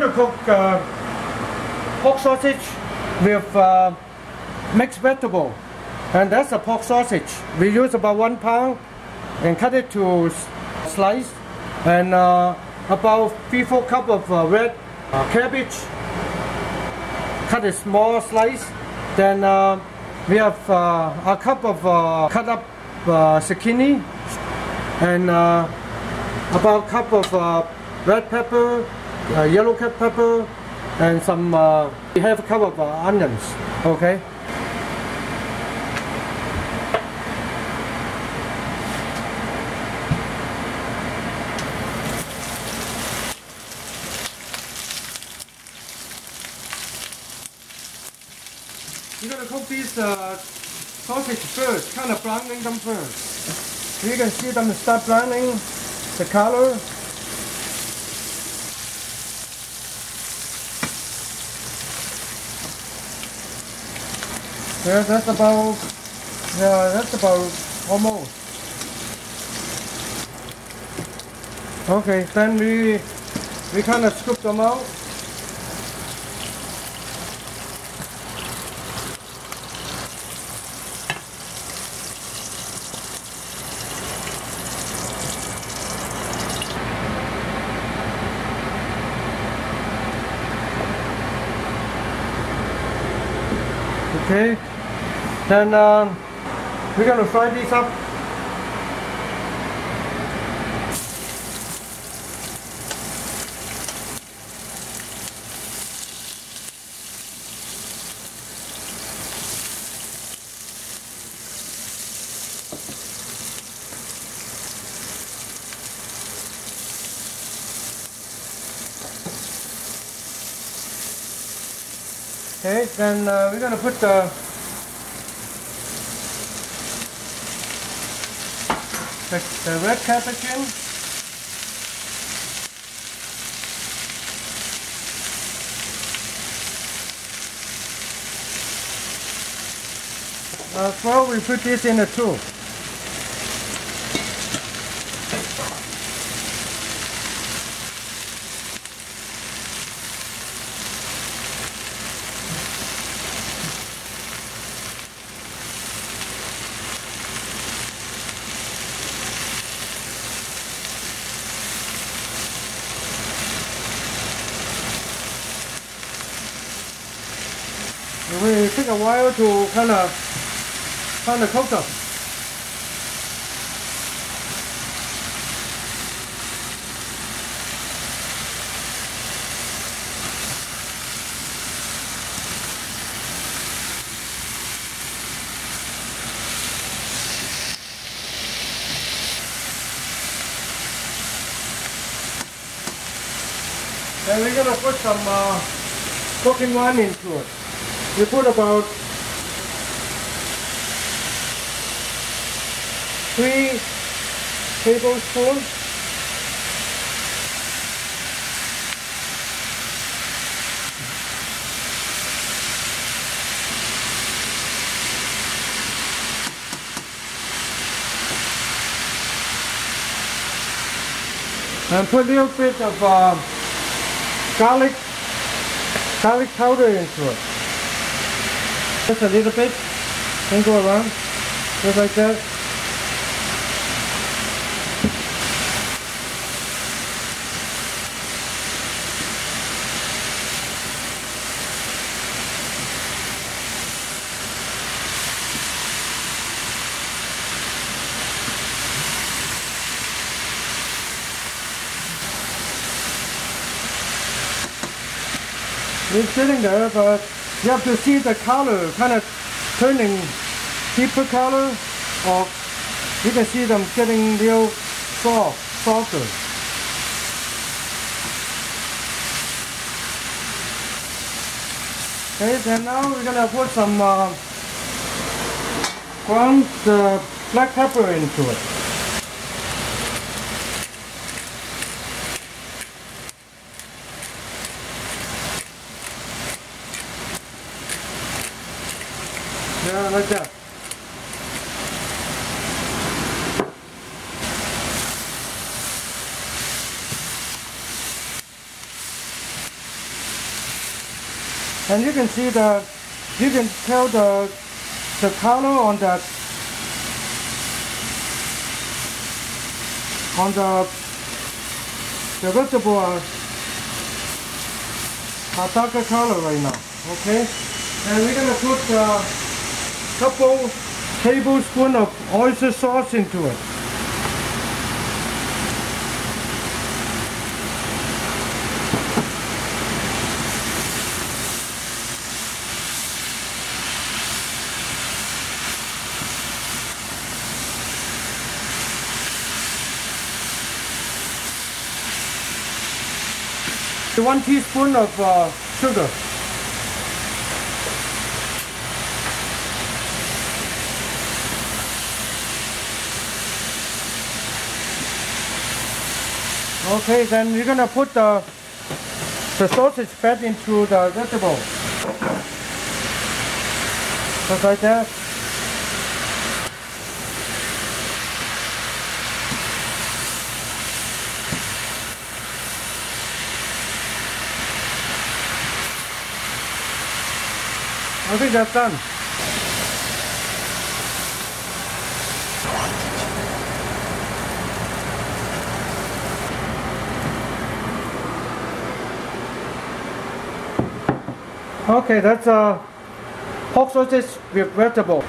going to cook pork sausage with mixed vegetable, and that's a pork sausage. We use about 1 pound and cut it to slice, and about 3/4 cup of red cabbage, cut a small slice. Then we have a cup of cut up zucchini, and about a cup of red pepper, yellow pepper, and some we have a cup of onions. Okay. You're gonna cook these sausage first, kind of browning them first. You can see them start browning the color. Yeah, that's about almost. Okay, then we kind of scoop them out. Okay, then we're going to fry these up. Okay, then we're going to put the red cabbage in. Well, we put this in too. We take a while to kind of cook them. Then we're gonna put some cooking wine into it. You put about 3 tablespoons. And put a little bit of garlic powder into it. Just a little bit, then go around, just like that. It's sitting there, but you have to see the color kind of turning deeper color, or you can see them getting real softer. Okay, and now we're gonna put some ground black pepper into it. Yeah, like that. And you can see you can tell the color on the vegetable are darker color right now. Okay, and we're gonna put a couple tablespoons of oyster sauce into it. One teaspoon of sugar. Okay, then you're gonna put the sausage fat into the vegetable. Just like that. I think that's done. Okay, that's pork sausage with vegetable.